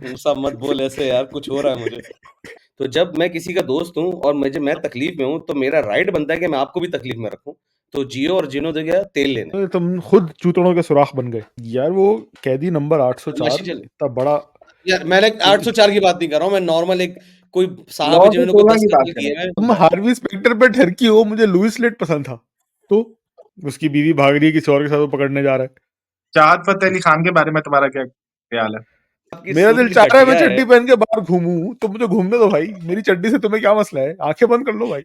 मूसा मत बोल ऐसे यार, कुछ हो रहा है मुझे। तो जब मैं किसी का दोस्त हूँ और मैं तकलीफ में हूँ, तो मेरा राइट बनता है कि मैं आपको भी तकलीफ में रखूं। तो जियो और जिनो दे गया तेल लेने। तो तुम खुद चूतड़ों के सुराख बन गए यार। वो कैदी नंबर 804 बदमाशी चल इतना बड़ा। यार, मैंने 804 की बात नहीं कर रहा हूँ, मैं नॉर्मल एक कोई साहब है जिन्होंने कोई 916 10 की बात कत्ल करें। किए हैं। तुम हार्वी स्पेक्टर पे ठरकी हो, मुझे लुइस लेट पसंद था। तो उसकी बीवी भाग रही है किसी और के साथ, वो पकड़ने जा रहा है। चाहत फतेह अली खान के बारे में तुम्हारा क्या ख्याल है? आपकी मेरा दिल सूरज चाह रहा है मैं घटिया है। चड्डी पहन के बाहर घूमूं, तो मुझे घूमने दो भाई। मेरी चड्डी से तुम्हें क्या मसला है? आंखें बंद कर लो भाई।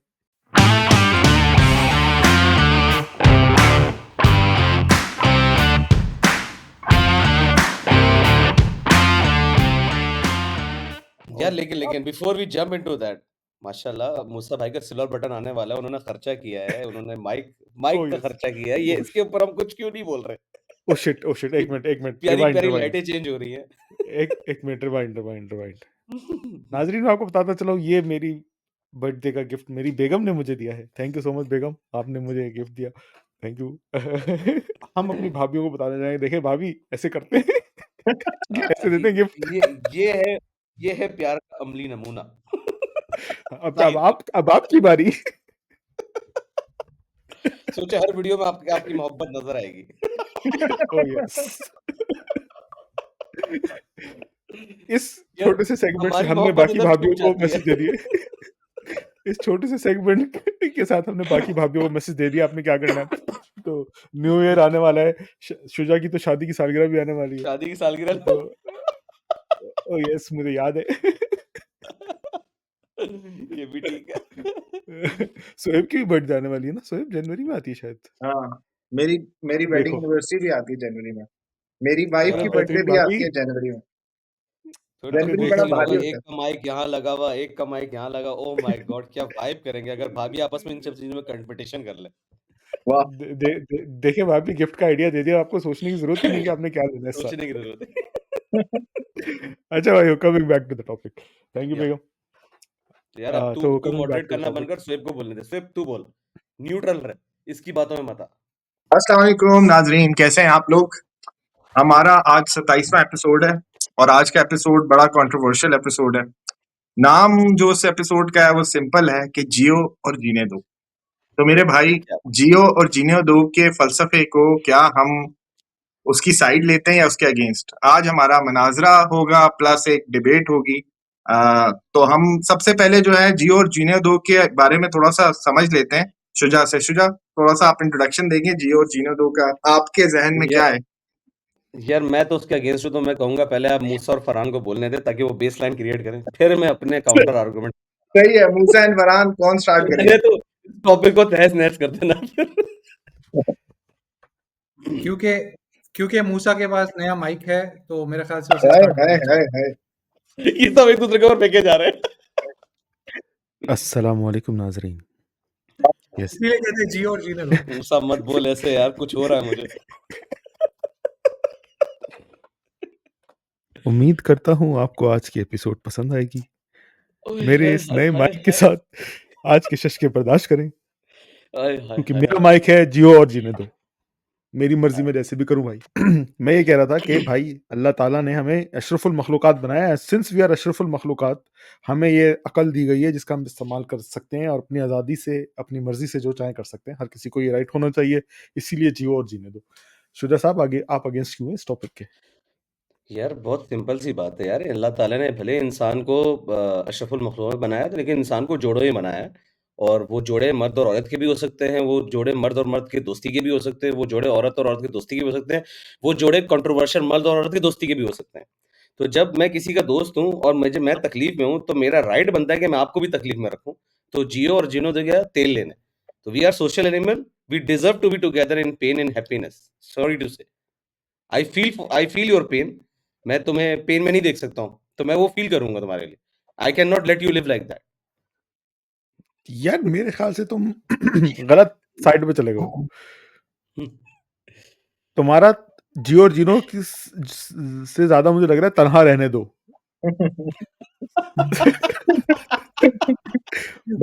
यार लेकिन before we jump into that, माशाल्लाह मूसा भाई का सिल्वर बटन आने वाला है। उन्होंने खर्चा किया है, उन्होंने माइक ओह का यस। खर्चा किया है। ये इसके ऊपर हम कुछ क्यों नहीं बोल रहे? ओ शिट, एक मिनट, प्यारी रिवाइंड प्यारी रिवाइंड। लाइटें चेंज हो रही हैं। एक मिनट, रिवाइंड। नाजरीन, मैं आपको बताता चला हूँ, ये मेरी बर्थडे का गिफ्ट मेरी बेगम ने मुझे दिया है। थैंक यू सो मच बेगम, आपने मुझे गिफ्ट दिया। Thank you. हम अपनी भाभीियों को बताने जाएंगे, देखे भाभी ऐसे करते हैं। ऐसे देते हैं गिफ्ट। ये है प्यार का अमली नमूना। अब आपकी बारी। सोचा हर वीडियो में आपकी मोहब्बत नजर आएगी। Oh yes. इस यार छोटे से सेगमेंट से हमारी हमने मोहब्बत बाकी इधर भाभीियों छूट को जाती है। मैसेज दे दिए। इस छोटे से सेगमेंट के साथ हमने बाकी भाभीियों को मैसेज दे दिया आपने क्या करना है। तो न्यू ईयर आने वाला है, शुजा की तो शादी की सालगिरह भी आने वाली है। शादी की सालगिरह। तो ओ यस, मुझे याद है। ये भी ठीक है। सोहेब की भी बर्थडे आने वाली है ना। सोहेब जनवरी में आती है शायद। हाँ, मेरी वेडिंग देखो, एनिवर्सरी भी आती है जनवरी में। मेरी वाइफ अरे की हाँ, बर्थडे बेहतरीन भी भाभी। आती है जनवरी में। फिर तो अरे जनवरी देख बड़ा लो बेहतरीन होगा। भारी भाभी। होता एक का माइक यहाँ लगा हुआ, एक का माइक यहाँ लगा। ओ माय गॉड, क्या वाइब करेंगे अगर भाभी आपस में इन सब चीजों में कंपटीशन कर ले। है। वाह। देखे भाभी, गिफ्ट का आइडिया दे दिया आपको। सोचने की जरूरत ही नहीं कि आपने क्या लेना है इस साल। सोचने की जरूरत है। अच्छा भाई, coming back to the topic. Thank you या बेगम। तो यार, अब तो तू coming back moderate to the करना टॉपिक। बनकर स्वेब को बोलने दे। स्वेब तू बोल, न्यूट्रल रहे, इसकी बातों में मत आ। अस्सलाम वालेकुम नाजरीन, कैसे हैं आप लोग? हमारा आज 27वां एपिसोड है और आज का एपिसोड बड़ा कंट्रोवर्शियल एपिसोड है। नाम जो इस एपिसोड का है वो सिंपल है कि जियो और जीने दो। तो मेरे भाई, क्या जियो और जीने दो के फलसफे को क्या हम उसकी साइड लेते हैं या उसके अगेंस्ट? आज हमारा मनाजरा होगा प्लस एक डिबेट होगी। तो हम सबसे पहले जो है जियो और जीने दो के बारे में थोड़ा सा समझ लेते हैं। शुजा से, शुजा थोड़ा सा आप इंट्रोडक्शन देंगे जियो और जीने दो का, आपके जहन में क्या है? यार मैं तो उसके अगेंस्ट हूँ। तो मैं कहूंगा पहले आप मूसा और फरहान को बोलने दे, ताकि वो बेस लाइन क्रिएट करें, फिर मैं अपने काउंटर आर्गुमेंट। सही है, मूसा एंड फरहान कौन स्टार्ट मैंने करेगा? तो टॉपिक को तहस नहस कर देना फिर। क्योंकि मूसा के पास नया माइक है, तो मेरे ख्याल से उसे हाय स्टार्ट हाय करना हाय चाहिए। हाय। ये सब एक दूसरे के ऊपर फेंके जा रहे हैं। अस्सलाम वालेकुम नाजरीन। यस। इसीलिए कहते हैं जियो और जीने दो। मूसा मत बोल ऐसे यार, कुछ हो रहा है मुझे। उम्मीद करता हूँ आपको आज की एपिसोड पसंद आएगी। ओए मेरे हाय इस हाय नए हाय माइक के हाय। साथ आज के शश के बर्दाश्त करें, हाय हाय क्योंकि हाय मेरा हाय। माइक है जियो और जीने दो। मेरी मर्जी में जैसे भी करूं भाई। मैं ये कह रहा था कि भाई, अल्लाह ताला ने हमें अशरफुल मखलूकात बनाया है। सिंस वी आर अशरफुल मखलूकात, हमें ये अकल दी गई है जिसका हम इस्तेमाल कर सकते हैं और अपनी आज़ादी से, अपनी मर्जी से जो चाहे कर सकते हैं। हर किसी को ये राइट होना चाहिए, इसीलिए जियो और जीने दो। शुजा साहब, आगे आप अगेंस्ट क्यों हैं इस टॉपिक के? यार बहुत सिंपल सी बात है यार। अल्लाह ताला ने भले इंसान को अशरफुल मखलूक में बनाया था, लेकिन इंसान को जोड़ों ही बनाया है। और वो जोड़े मर्द और औरत के भी हो सकते हैं, वो जोड़े मर्द और मर्द की दोस्ती के भी हो सकते हैं, वो जोड़े औरत और औरत की दोस्ती के भी हो सकते हैं, वो जोड़े कंट्रोवर्शियल मर्द और औरत की दोस्ती के भी हो सकते हैं। तो जब मैं किसी का दोस्त हूँ और मैं तकलीफ में हूँ, तो मेरा राइट बनता है कि मैं आपको भी तकलीफ में रखूँ। तो जियो और जिनो दे गया तेल लेने। तो we are social animal, we deserve to be together in pain and happiness. Sorry to say, I feel your pen. मैं तुम्हें पेन में नहीं देख सकता हूँ, तो मैं वो फील करूंगा तुम्हारे लिए। आई can not let you live like that. यार मेरे ख्याल से तुम गलत साइड पे चले गए। तुम्हारा जियो और जीनो से ज्यादा मुझे लग रहा है तन्हा रहने दो।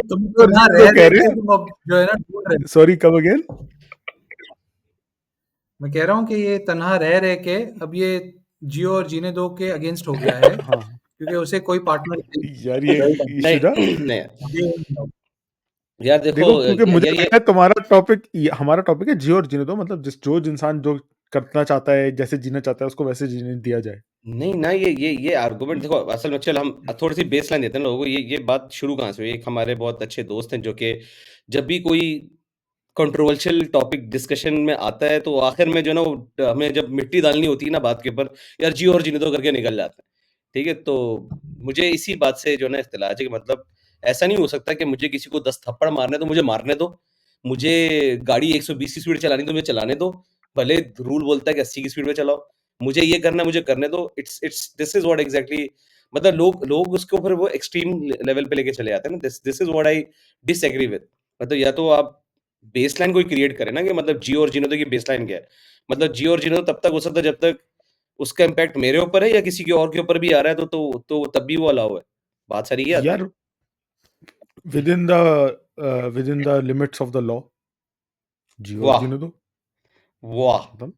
तुम और तन्हा जीनो रह कह रहे रहे के तुम अब जो है ना ढूंढ रहे हो। Sorry, come again. मैं कह रहा हूँ कि ये तन्हा रह के अब ये जियो और जीने दो के अगेंस्ट हो गया है हाँ क्योंकि उसे कोई पार्टनर यार ये नहीं शुजा नहीं यार देखो देखो, क्योंकि मुझे यार ये लगता है तुम्हारा टॉपिक, हमारा टॉपिक है जियो और जीने दो, मतलब जो इंसान जो करना चाहता है, जैसे जीना चाहता है, उसको वैसे जीने दिया जाए। नहीं ना, ये आर्गुमेंट देखो, असल में चल हम थोड़ी सी बेस लाइन देते हैं लोगों को। ये बात शुरू कहाँ से हुई? एक हमारे बहुत अच्छे दोस्त हैं जो कि जब भी कोई कंट्रोवर्शियल टॉपिक डिस्कशन में आता है तो आखिर में जो है ना वो हमें जब मिट्टी डालनी होती है ना बात के ऊपर, यार जियो और जीने दो करके निकल जाते हैं। ठीक है, तो मुझे इसी बात से जो है ना इख्तिलाफ है कि मतलब ऐसा नहीं हो सकता कि मुझे किसी को 10 थप्पड़ मारने तो मुझे मारने दो, मुझे गाड़ी 120 की स्पीड चलानी तो मुझे चलाने दो, भले रूल बोलता है कि 80 की स्पीड में चलाओ, मुझे ये करना है मुझे करने दो। It's this is what exactly, मतलब लोग उसके ऊपर वो एक्सट्रीम लेवल पे लेके चले जाते हैं ना। This is what I disagree with. मतलब या तो आप बेसलाइन कोई क्रिएट करे ना कि मतलब जियो और जीने दो की बेसलाइन क्या है। मतलब जियो और जीने दो तब तक हो सकता है जब तक उसका इम्पैक्ट मेरे ऊपर है या किसी के और के ऊपर भी आ रहा है, तो तब भी वो अलाउ है। बात सारी ये आती है। यार within the limits of the law जियो और वाह जीने दो, वाह मतलब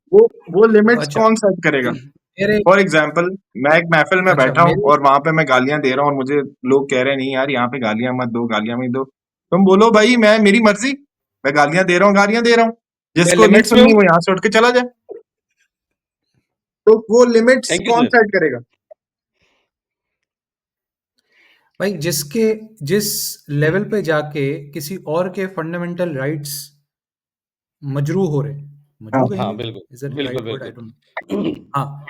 वो लिमिट्स अच्छा कौन सेट करेगा? मेरे फॉर एग्जाम्पल, मैं एक महफिल में अच्छा बैठा हूँ मेरे और वहां पे मैं गालियां दे रहा हूँ और मुझे लोग कह रहे हैं नहीं यार यहाँ पे गालियां मत दो, गालियां मत दो। तुम बोलो भाई, मैं मेरी मर्जी, मैं गालियां दे रहा हूँ, गालियां दे रहा हूँ। मैं जिसको नहीं लिमिट्स में सुननी हूँ। वो यहाँ से उठ के चला जाए। तो वो लिमिट्स थैंक यू कौन सर। सेट करेगा? भाई जिस लेवल पे जाके किसी और के फंडामेंटल राइट्स मजरू हो रहे हैं, हाँ, मजरू हाँ कहेंगे, बिल्कुल इज दैट बिल्कुल right word? I don't know. बिल्कुल। हाँ,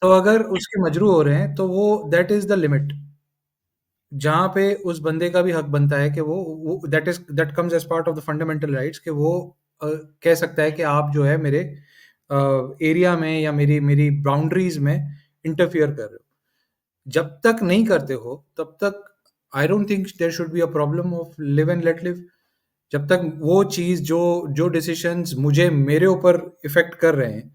तो अगर उसके मजरू हो रहे हैं तो वो दैट इज द लिमिट जहाँ पे उस बंदे का भी हक बनता है कि वो that comes as part of the fundamental rights कि वो कह सकता है कि आप जो है मेरे एरिया में या मेरी मेरी बाउंड्रीज में इंटरफियर कर रहे हो। जब तक नहीं करते हो तब तक I don't think there should be a problem of live and let live. जब तक वो चीज जो जो डिसीशंस मुझे मेरे ऊपर इफेक्ट कर रहे हैं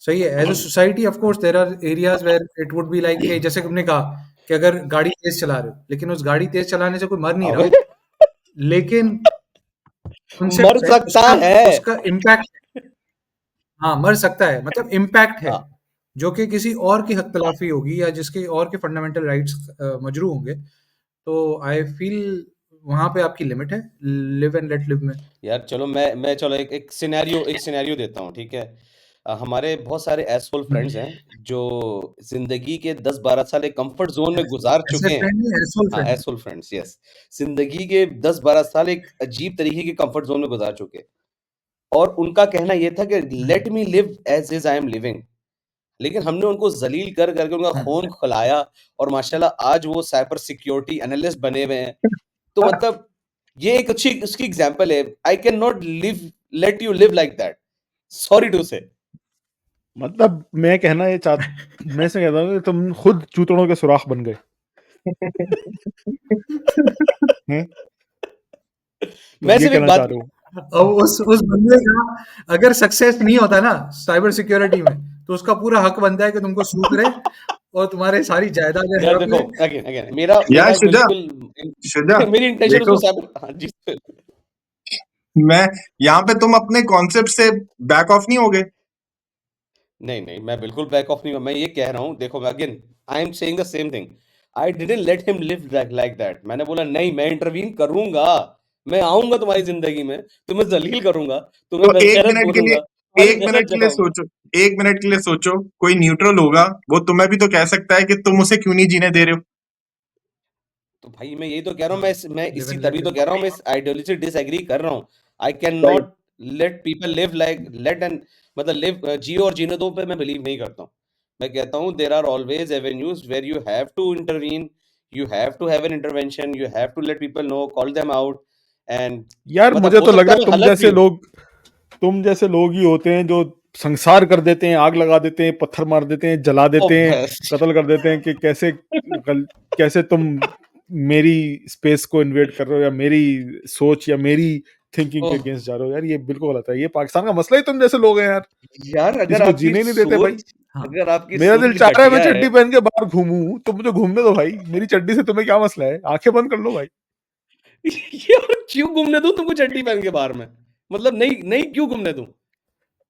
सही है, as a society of course there are areas where it would be like कि जैसे तुमने कहा कि अगर गाड़ी तेज चला रहे हो लेकिन उस गाड़ी तेज चलाने से कोई मर नहीं अबे रहा, लेकिन मर कॉन्सेप्ट है सकता उसका, है। उसका इम्पैक्ट, हाँ मर सकता है मतलब इम्पैक्ट है हाँ, जो कि किसी और की हक तलाफी होगी या जिसके और के फंडामेंटल राइट्स मजरू होंगे। तो आई फील वहां पे आपकी लिमिट है लिव एंड लेट लिव में। यार चलो मैं चलो एक सिनेरियो देता हूँ, ठीक है? हमारे बहुत सारे एसोल फ्रेंड्स हैं जो जिंदगी के 10-12 साल एक कंफर्ट जोन में गुजार ऐसे चुके हैं। फ्रेंड है एसोल हाँ, फ्रेंड। Asshole friends, yes. जिंदगी के 10-12 साल एक अजीब तरीके के कंफर्ट जोन में गुजार चुके हैं और उनका कहना ये था कि let me live as is I am living. लेकिन हमने उनको जलील कर करके उनका खून खिलाया और माशाल्लाह आज वो साइबर सिक्योरिटी एनालिस्ट बने हुए हैं। तो मतलब ये एक अच्छी उसकी एग्जांपल है। I can not live let you live like that, sorry to say. मतलब मैं से कहता हूँ कि तुम खुद चूतड़ों के सुराख बन गए हैं? तुम मैं ये सिर्फ एक कहना चाह बात, रहे हो? अब उस बंदे का अगर सक्सेस नहीं होता ना साइबर सिक्योरिटी में तो उसका पूरा हक बनता है कि तुमको सू करे और तुम्हारे सारी जायदादें यार हड़प देखो, ले। अगेन अगेन मेरा यार मेरा शुजा, बिल्कुल शुजा, मेरी इंटेंशन उसको देखो, साइबर, हाँ जी। मैं यहाँ पे तुम अपने कॉन्सेप्ट से बैक ऑफ नहीं हो गए? नहीं नहीं, मैं बिल्कुल बैक ऑफ नहीं हुआ। मैं ये कह रहा हूँ, देखो again I am saying the same thing. I didn't let him live like that. मैंने बोला नहीं, मैं इंटरवीन करूंगा, मैं आऊंगा तुम्हारी जिंदगी में, तुम्हें जलील करूंगा, तुम्हें तो एक बेगैरत मिनट के लिए, बोलूंगा, तुम्हारी एक गैरत मिनट के लिए जताऊंगा। सोचो, एक मिनट के लिए सोचो, कोई न्यूट्रल होगा, वो तुम्हें भी तो कह सकता है कि तुम उसे क्यों नहीं जीने दे रहे हो। तो भाई मैं यही तो कह रहा हूँ, हाँ, मैं लिव इसी एंड तभी लेट तो लिव। कह रहा हूँ, मैं इस आइडियोलॉजी से डिसएग्री कर रहा हूँ। I can right. Not let people live like let and मतलब लिव जियो और जीने दो पे मैं बिलीव नहीं करता हूँ। मैं कहता हूँ there are always avenues where you have to intervene, you have to have an intervention, you have to let people know, call them out and यार मतलब मुझे हो तो लग सकता रहा है है मैं गलत भी हूँ। तुम जैसे लोग ही होते हैं जो संसार कर देते हैं, आग लगा देते हैं, पत्थर मार देते हैं, जला ओ देते हैं, बस, कत्ल कर देते हैं कि कैसे तुम मेरी स्पेस को इन्वेड कर रहे हो या मेरी सोच या मेरी थिंकिंग के ओह अगेंस्ट जा रहे हो। यार ये बिल्कुल गलत है, ये पाकिस्तान का मसला ही तुम जैसे लोग हैं यार, यार किसी को जीने ही नहीं देते भाई। हाँ अगर आपकी मेरा सोच दिल भी चाह रहा है मैं घटिया है, चड्डी पहन के बाहर घूमूं, तो मुझे घूमने दो भाई, मेरी चड्डी से तुम्हें क्या मसला है? आंखें बंद कर लो भाई। यार क्यों घूमने दूं तुमको चड्डी पहन के बाहर में? मतलब नहीं नहीं क्यों घूमने दूं?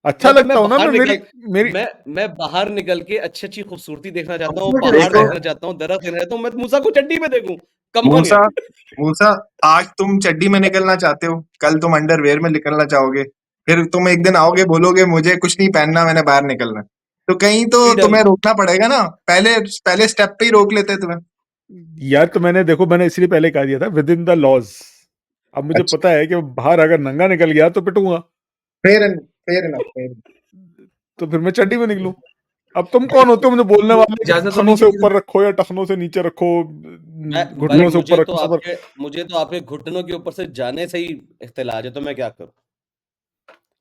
अच्छा मतलब लगता हूँ ना मैं, मेरी मैं बाहर निकल के अच्छी खूबसूरती देखना चाहता हूँ, कंफर्ट पहाड़ रहता देखो देखना है। चाहता हूँ, दरख्त देखना चाहता हूँ, मैं मूसा को चड्डी में देखूं। कम ऑन मूसा यार। मूसा आज तुम चड्डी में निकलना चाहते हो, कल तुम अंडरवेयर में निकलना चाहोगे, फिर तुम एक दिन आओगे बोलोगे मुझे कुछ नहीं पहनना, मैंने बाहर निकलना। तो कहीं तो फ्रीडम। तुम्हें रोकना पड़ेगा ना, पहले पहले स्टेप पे ही रोक लेते तुम्हें। यार तो मैंने इसलिए पहले कह दिया था विद इन द लॉज। अब मुझे अच्छा, पता है कि बाहर अगर नंगा निकल गया तो पिटूंगा, फेयर एंड फेयर इनफ। तो फिर मैं चड्डी में निकलूं। अब तुम कौन होते हो मुझे बोलने वाले कि इजाजत टखनों होनी से चाहिए। ऊपर रखो या टखनों से नीचे रखो, भाई घुटनों से ऊपर रखो, सब मुझे तो आपके घुटनों के ऊपर से जाने से ही इख्तिलाज है, तो मैं क्या करूं?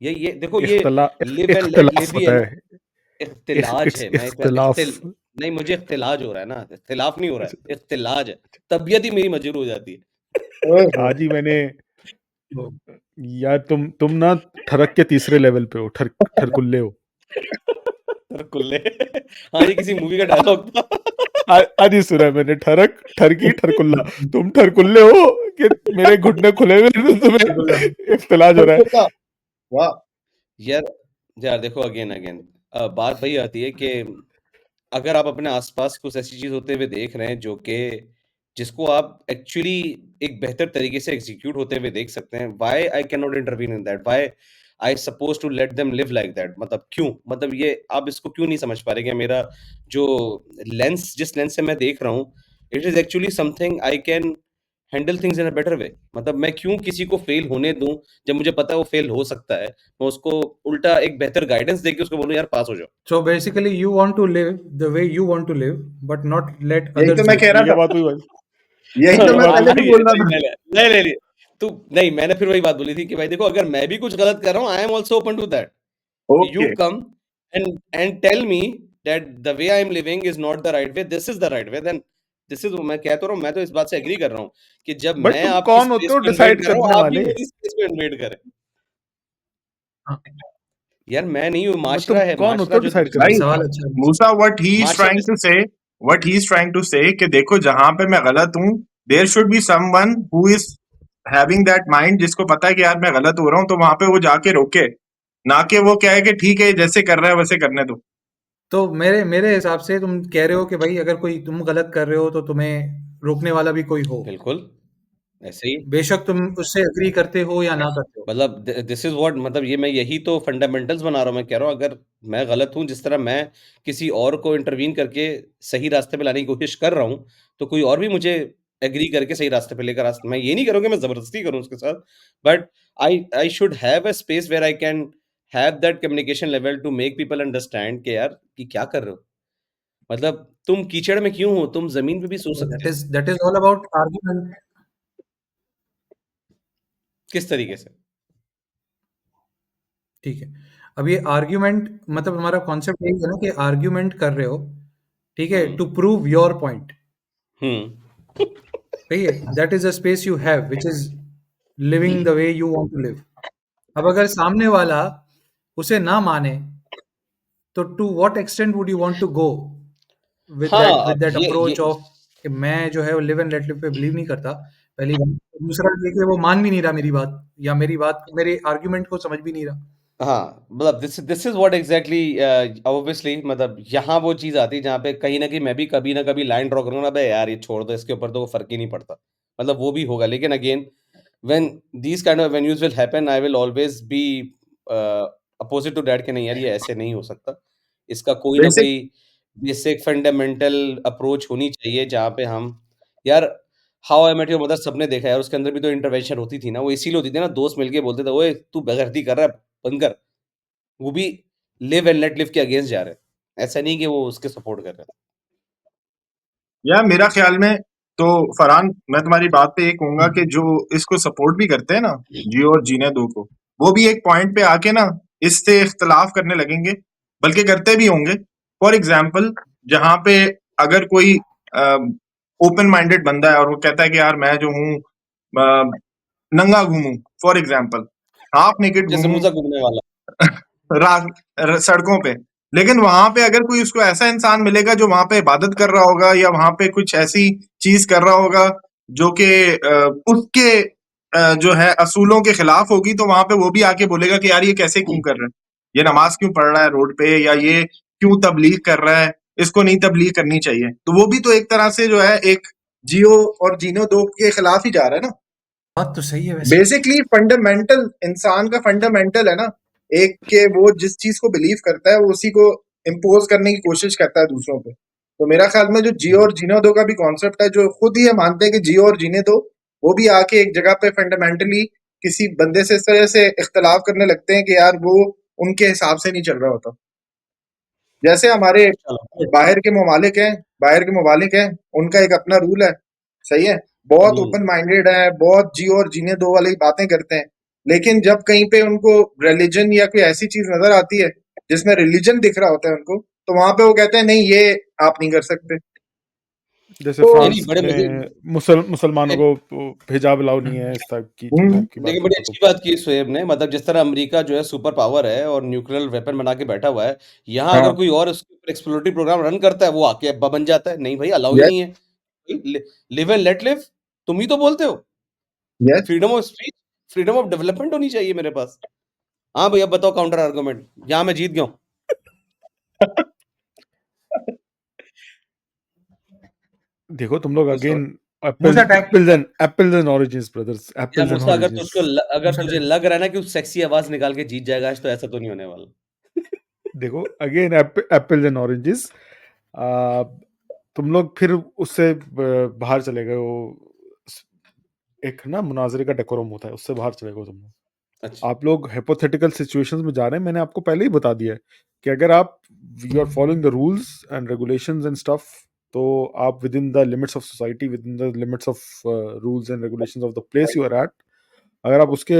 ये देखो, ये लिव एंड लेट लिव इख्तलाफ ही है होता ना। है। इख्तिलाज इट्स है, मैं इख्तलाफ। नहीं, मुझे इख्तिलाज हो रहा है ना, इख्तिलाफ नहीं हो रहा है, इख्तिलाज है। तबीयत ही मेरी मजबूर हो जाती है। ओहो, आज ही मैंने, यार तुम ना ठरक के तीसरे लेवल पे हो, ठरकुल्ले हो। कुल्ले। हाँ, ये किसी मूवी का डायलॉग था। आज ही सुना है मैंने, ठरकी ठरकुल्ला। तुम ठरकुल्ले हो कि मेरे घुटने खुले हुए हैं, तो तुम्हें इख्तलाज हो रहा है। वाह। यार यार देखो, अगेन अगेन बात वही आती है कि अगर आप अपने आसपास कुछ ऐसी चीज होते हुए देख रहे हैं जिसको आप एक्चुअली एक बेहतर तरीके से एग्जीक्यूट होते हुए देख सकते हैं, why I can not intervene in that, why I suppose to let them live like that. मतलब क्यों, मतलब ये आप इसको क्यों नहीं समझ पा रहे कि मेरा जो जिस लेंस से मैं देख रहा हूँ, it is actually something I can handle things in a better way. मतलब मैं क्यों किसी को फेल होने दूं जब मुझे पता है वो फेल हो सकता है। मैं उसको उल्टा एक बेहतर गाइडेंस देके उसको बोलूं, यार पास हो जाओ। So basically, you want to live the way you want to live, but not let यही तो others मैं live. कह ये रहा क्या था, बात हुई भाई? यही ये तो क्या मैं बात पहले हुई? भी नहीं, बोल रहा नहीं, था। नहीं, नहीं, नहीं, नहीं। तू नहीं, मैंने फिर वही बात बोली थी कि भाई देखो, अगर मैं भी कुछ गलत कर रहा हूँ, I am also open to that. You okay, come and tell me that the way I am living is not the right way, this is the right way, then this is, मैं कह तो रहा हूँ, मैं तो इस बात से एग्री कर रहा हूँ कि जब बट मैं तुम आपकी कौन होते स्पेस हो को इन्वेड डिसाइड कर रहा करने हूँ, आप भी वाले? मेरी स्पेस को इन्वेड करें। हाँ, यार मैं नहीं हूँ, बट तुम माशरा है, कौन होते माशरा हो जो डिसाइड करने भाई वाले? सवाल अच्छा है। मूसा, व्हाट ही इज माशरा ट्राइंग जिस to say, what he is trying to say कि देखो जहां पे मैं गलत हूँ, there should be someone who is having that mind, जिसको पता है कि यार मैं गलत हो रहा हूँ, तो वहां पे वो जाके रोके, ना कि वो क्या है कि ठीक है जैसे कर रहा है वैसे करने दो। तो मेरे मेरे हिसाब से तुम कह रहे हो कि भाई अगर कोई तुम गलत कर रहे हो तो तुम्हें रोकने वाला भी कोई हो, बिल्कुल ऐसे ही। बेशक तुम उससे एग्री करते हो या ना करते हो। मतलब दिस इज व्हाट, मतलब ये मैं यही तो फंडामेंटल्स बना रहा हूँ। मैं कह रहा हूँ, अगर मैं गलत हूँ, जिस तरह मैं किसी और को इंटरवीन करके सही रास्ते पे लाने की कोशिश कर रहा हूँ, तो कोई और भी मुझे एग्री करके सही रास्ते पे लेकर मैं ये नहीं करूँगा मैं जबरदस्ती करूँ उसके साथ, but I should have a space where I can have that communication level to make people understand कि यार कि क्या कर रहे हो। मतलब तुम कीचड़ में क्यों हो, तुम जमीन पे भी सो सकते हो। That is all about argument. किस तरीके से? ठीक है, अब ये आर्ग्यूमेंट मतलब हमारा कॉन्सेप्ट यही है ना कि आर्ग्यूमेंट कर रहे हो, ठीक है, hmm. To prove your point. Hmm. सही है, that is a space you have which is living the way you want to live. अब अगर सामने वाला उसे ना माने, तो to what extent would you want to go हाँ, विद अब दैट ये अप्रोच ऑफ कि मैं जो है वो लिव एंड लेट लिव पे बिलीव नहीं करता, पहली बात। दूसरा ये कि वो मान भी नहीं रहा मेरी बात, या मेरी बात मेरे आर्ग्यूमेंट को समझ भी नहीं रहा। हाँ, मतलब this is what exactly, obviously मतलब यहाँ वो चीज़ आती है जहाँ पे कहीं न कहीं मैं भी कभी ना कभी लाइन ड्रॉ करूँगा ना, अबे यार ये छोड़ दो, इसके ऊपर तो फ़र्क ही नहीं पड़ता। मतलब वो भी होगा, लेकिन again when these kind of venues will happen, I will always be opposite to that कि नहीं यार, ये ऐसे नहीं हो सकता। इसका कोई ना बेसिक, कोई बेसिक फंडामेंटल अप्रोच होनी चाहिए जहाँ पे हम, यार how I met your mother सबने देखा है यार, उसके अंदर भी तो इंटरवेंशन होती थी ना, वो इसीलिए होती थी ना, दोस्त मिलके बोलते थे, "ओए तू बेगैरती कर रहा है, बंद कर।" वो भी लिव एंड लेट लिव के अगेंस्ट जा रहे हैं। ऐसा नहीं कि वो उसके सपोर्ट कर रहे हैं। या मेरा ख्याल में तो फरहान, मैं तुम्हारी बात पे ये कहूंगा कि जो इसको सपोर्ट भी करते हैं ना, जियो और जीने दो को, वो भी एक पॉइंट पे आके ना इससे इख्तलाफ करने लगेंगे, बल्कि करते भी होंगे। फॉर एग्जाम्पल, जहां पे अगर कोई ओपन माइंडेड बंदा है और वो कहता है कि यार मैं जो हूँ नंगा घूमूं, फॉर एग्जाम्पल हाफ नेकेड जैसे घूमूं मूसा घूमने वाला। सड़कों पे, लेकिन वहां पे अगर कोई उसको ऐसा इंसान मिलेगा जो वहां पे इबादत कर रहा होगा या वहां पे कुछ ऐसी चीज कर रहा होगा जो कि उसके जो है असूलों के खिलाफ होगी, तो वहां पे वो भी आके बोलेगा कि यार ये कैसे क्यों कर रहे हैं, ये नमाज क्यों पढ़ रहा है रोड पे, या ये क्यों तबलीग कर रहा है, इसको नहीं तबलीग करनी चाहिए। तो वो भी तो एक तरह से जो है एक जियो और जीनो दो के खिलाफ ही जा रहा है ना। बात तो सही है वैसे। बेसिकली फंडामेंटल इंसान का फंडामेंटल है ना, एक के वो जिस चीज को बिलीव करता है वो उसी को इम्पोज करने की कोशिश करता है दूसरों पे। तो मेरा ख्याल में जो जियो और जीने दो का भी कॉन्सेप्ट है, जो खुद ही ये मानते हैं कि जियो और जीने दो, वो भी आके एक जगह पे फंडामेंटली किसी बंदे से इस तरह से इख्तलाफ करने लगते हैं कि यार वो उनके हिसाब से नहीं चल रहा होता। जैसे हमारे चलो बाहर के ममालिक हैं, उनका एक अपना रूल है, सही है, बहुत ओपन माइंडेड है, बहुत जियो और जीने दो वाली बातें करते हैं। लेकिन जब कहीं पे उनको रिलीजन या कोई ऐसी चीज नजर आती है जिसमें रिलीजन दिख रहा होता है उनको, तो वहां पे वो कहते हैं नहीं ये आप नहीं कर सकते। जैसे तो नहीं, नहीं, फ्रांस बड़े मजे में मुसलमानों एक को हिजाब अलाउ नहीं है, इस टाइप की चीजों की बात देखिए, बड़ी करता अच्छी तो। बात की शोएब ने, मतलब जिस तरह अमेरिका जो है सुपर पावर है और न्यूक्लियर वेपन बना के बैठा हुआ है, यहाँ हाँ, अगर कोई और उसके ऊपर एक्सप्लोरेटरी प्रोग्राम रन करता है, वो आके अब्बा बन जाता है। नहीं भाई, अलाउ ही यस, नहीं है। लिव एंड लेट लिव, तुम ही तो बोलते हो। Yes. Freedom of speech, freedom of development होनी चाहिए मेरे पास। हाँ भैया, बताओ काउंटर आर्गुमेंट। यहाँ मैं जीत गया हूँ। देखो तुम लोग Moosa again Moosa tag apples and oranges brothers, या एप्पल्स एंड मूसा, ऑरेंजेस। अगर मूसा तुझे टैग लग रहा है ना कि सेक्सी आवाज निकाल के जीत जाएगा आज, तो ऐसा तो नहीं होने वाला। देखो अगेन एप्पल्स एंड ऑरेंजेस। तुम लोग फिर उससे बाहर चले गए हो। एक ना मुनाजरे का डेकोरम होता है, उससे बाहर चले गए हो तुम लोग। अच्छा, आप लोग हाइपोथेटिकल सिचुएशंस में जा रहे हैं। मैंने आपको पहले ही बता दिया है कि अगर आप you are following the rules and regulations and stuff, तो आप within the limits of society, within the limits of rules and regulations of the place you are at, अगर आप उसके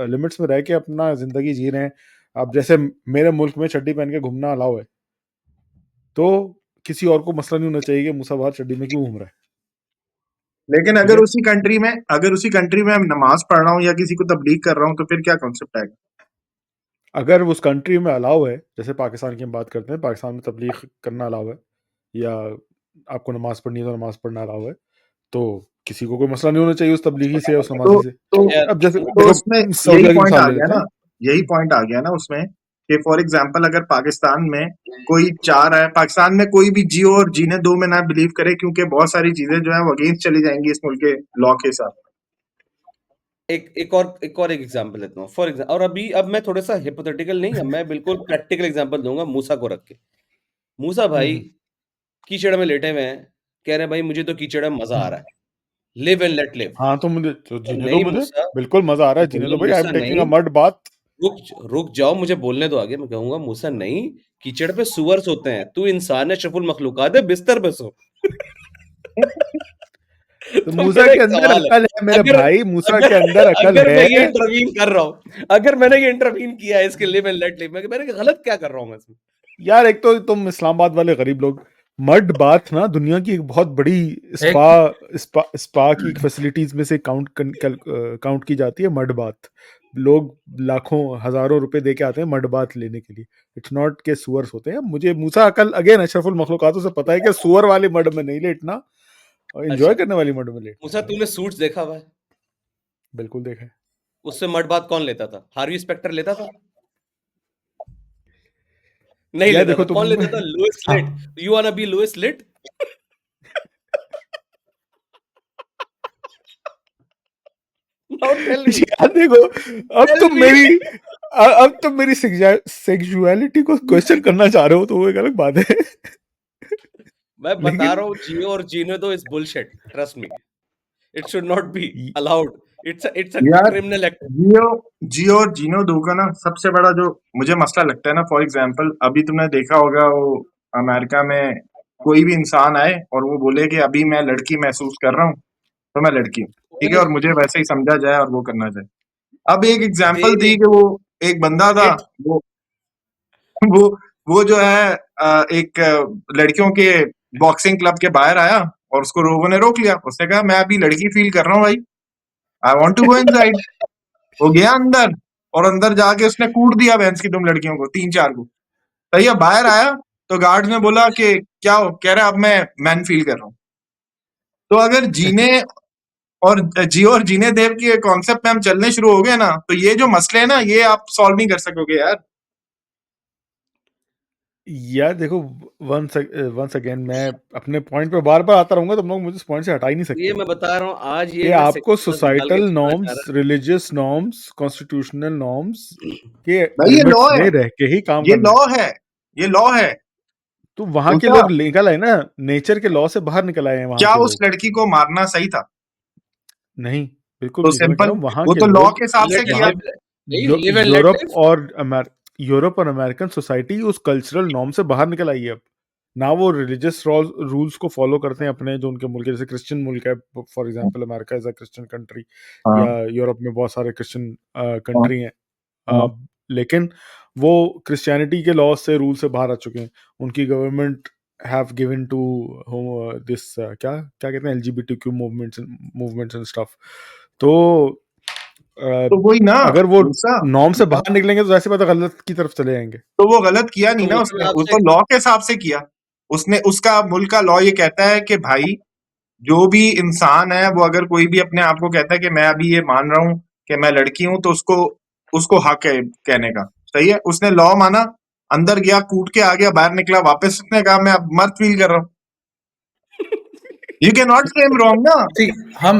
लिमिट्स में रह के अपना जिंदगी जी रहे हैं, आप जैसे मेरे मुल्क में चड्डी पहन के घूमना अलाउ है, तो किसी और को मसला नहीं होना चाहिए कि मूसा बाहर चड्डी में क्यों घूम रहा है। लेकिन ठीक है, अगर उसी कंट्री में नमाज पढ़ रहा हूँ या किसी को तबलीग कर रहा हूँ, तो फिर क्या कॉन्सेप्ट आएगा? अगर उस कंट्री में अलाउ है, जैसे पाकिस्तान की हम बात करते हैं, पाकिस्तान में तबलीग करना अलाउ है, या आपको नमाज पढ़नी है तो नमाज पढ़ना अलाउ है, तो किसी को कोई मसला नहीं होना चाहिए उस तबलीगी से या उस तो नमाजी से। तो यार अब जैसे तो देखो, उसमें यही सऊदीया की पॉइंट मिसाल आ ले गया लेते ना, हैं। यही पॉइंट आ गया ना उसमें, कि फॉर एग्जांपल अगर पाकिस्तान में कोई चाह रहा है, पाकिस्तान में कोई भी जियो और जीने दो में ना बिलीव करे, क्योंकि बहुत सारी चीजें जो है वो अगेंस्ट चली जाएंगी इस मुल्क के लॉ के हिसाब। एक एग्जांपल लेता हूँ फॉर एग्जांपल, और अब मैं थोड़ा सा हिपोथेटिकल नहीं, अब मैं बिल्कुल प्रैक्टिकल एग्जांपल दूंगा मूसा को रख के। मूसा भाई हम्म, कीचड़ में लेटे हुए हैं, कह रहे हैं भाई मुझे तो कीचड़ में मजा आ रहा है, लिव एंड लेट लिव। हाँ तो मुझे तो जीने दो, नहीं मुझे मूसा, बिल्कुल मजा आ रहा मैं है जीने कहूंगा दो भाई। I am Musa taking a नहीं, मड बाथ। रुक जाओ, मुझे बोलने दो आगे। मैं कहूंगा मूसा नहीं, कीचड़ पे सुअर सोते हैं, तू इंसान है, अशरफुल मखलूकात है, बिस्तर पे सो। तो तो मूसा मेरा के एक अंदर सवाल है, अकल है मेरे अगर भाई, मूसा अगर के अंदर अकल अगर मैं ये है। इंटरवीन कर रहा हूँ, अगर मैंने ये इंटरवीन किया है इसके लिव एंड लेट लिव में, मैंने गलत क्या कर रहा हूँ मैं इसमें? यार एक तो तुम इस्लामाबाद वाले गरीब लोग, मड बाथ ना दुनिया की एक बहुत बड़ी एक स्पा की फैसिलिटीज में से काउंट की जाती है मड बाथ। लोग लाखों हजारों रुपए दे के आते हैं मड बाथ लेने के लिए। इट्स नॉट के सुअर्स होते हैं। मुझे मूसा अकल अगेन अशरफुल मखलूकातों से पता है कि सुअर वाले मड में नहीं लेटना, और एंजॉय अच्छा, करने वाली मड में लेटना मूसा है भाई। तूने सूट्स देखा हुआ है? बिल्कुल देखा है। उससे मड बात कौन लेता था? हार्वी स्पेक्टर लेता था? नहीं यार लेता देखो था। कौन तुम लेता था? लुइस हाँ Litt. You wanna be Louis Litt? Now यार देखो, अब टेल तुम मी। मेरी अब तुम मेरी सेक्सुअलिटी को क्वेश्चन करना चाह रहे हो, तो वो एक अलग बात है। मैं बता लेकिन रहा हूँ, जियो और जीने दो is bullshit, trust me. It should not be allowed. It's a यार क्रिमिनल एक्ट। जियो जियो और जीनो दो का ना सबसे बड़ा जो मुझे मसला लगता है ना, फॉर एग्जांपल अभी तुमने देखा होगा वो अमेरिका में कोई भी इंसान आए और वो बोले कि अभी मैं लड़की महसूस कर रहा हूँ, तो मैं लड़की हूँ, कोई ठीक है, और नहीं, मुझे वैसे ही समझा जाए और वो करना जाए। अब एक दे एग्जांपल थी कि वो एक बंदा था, इट। वो वो वो जो है एक लड़कियों के बॉक्सिंग क्लब के बाहर आया और उसको लोगों ने रोक लिया। उसने कहा मैं अभी लड़की फील कर रहा हूँ भाई, I want to go inside. वो गया अंदर और अंदर जाके उसने कूट दिया भैंस की तुम लड़कियों को, 3-4 को। सही है, बाहर आया तो गार्ड्स ने बोला कि क्या हो, कह रहा अब मैं मैन फील कर रहा हूँ। तो अगर जियो और जीने देव के कॉन्सेप्ट में हम चलने शुरू हो गए ना, तो ये जो मसले हैं ना, ये आप सॉल्व नहीं कर सकोगे यार। यार देखो, वंस अगेन मैं अपने पॉइंट पे बार-बार आता रहूँगा, तुम लोग मुझे इस पॉइंट से हटा ही नहीं ये सकते। मैं बता रहा हूँ, आज कि ये मैं आपको सेक्युलर निकाल के सोसाइटल चलना चाह नॉर्म्स, रहा रिलीजियस नॉर्म्स, कॉन्स्टिट्यूशनल नॉर्म्स के भाई ये लॉ लिमिट्स है, में रह के ही काम ये करना लॉ है। है, ये लॉ है। तो वहाँ के उल्टा लोग निकल आए ना, नेचर के लॉ से बाहर निकल आए हैं वहाँ क्या के उस लोग। लड़की को मारना सही था? नहीं, बिल्कुल तो भी नहीं। तो मैं कह सिंपल, रहा हूँ वहाँ वो के तो लॉ लोग के हिसाब से लेट किया। वहाँ live, live and late Europe live. और यूरोप और अमेरिकन सोसाइटी उस कल्चरल नॉर्म से बाहर निकल आई है अब। ना वो रिलीजियस रूल्स को फॉलो करते हैं अपने जो उनके मुल्क है, जैसे क्रिश्चियन मुल्क है, for example America is a Christian country, हाँ या यूरोप में बहुत सारे क्रिश्चियन हाँ कंट्री हैं। हाँ। लेकिन वो क्रिश्चियनिटी के लॉ से, रूल से बाहर आ चुके हैं। उनकी government have given to this क्या क्या कहते हैं, LGBTQ मूवमेंट्स एंड स्टफ। तो तो वही ना अगर वो मूसा, नॉर्म से बाहर निकलेंगे तो वैसे बात गलत की तरफ चले जाएंगे। तो वो गलत किया नहीं तो ना मुझसे उसने, मैं वो आपसे तो लॉ के हिसाब से किया उसने। उसका मुल्क का लॉ ये कहता है कि भाई जो भी इंसान है वो अगर कोई भी अपने आप को कहता है कि मैं अभी ये मान रहा हूँ कि मैं लड़की हूं, तो उसको उसको हक है कहने का। सही है, उसने लॉ माना, अंदर गया, कूट के आ गया, बाहर निकला वापस, उसने कहा मैं अब मर्द फील कर रहा हूँ। यू कैन नॉट से रॉन्ग ना, See, हम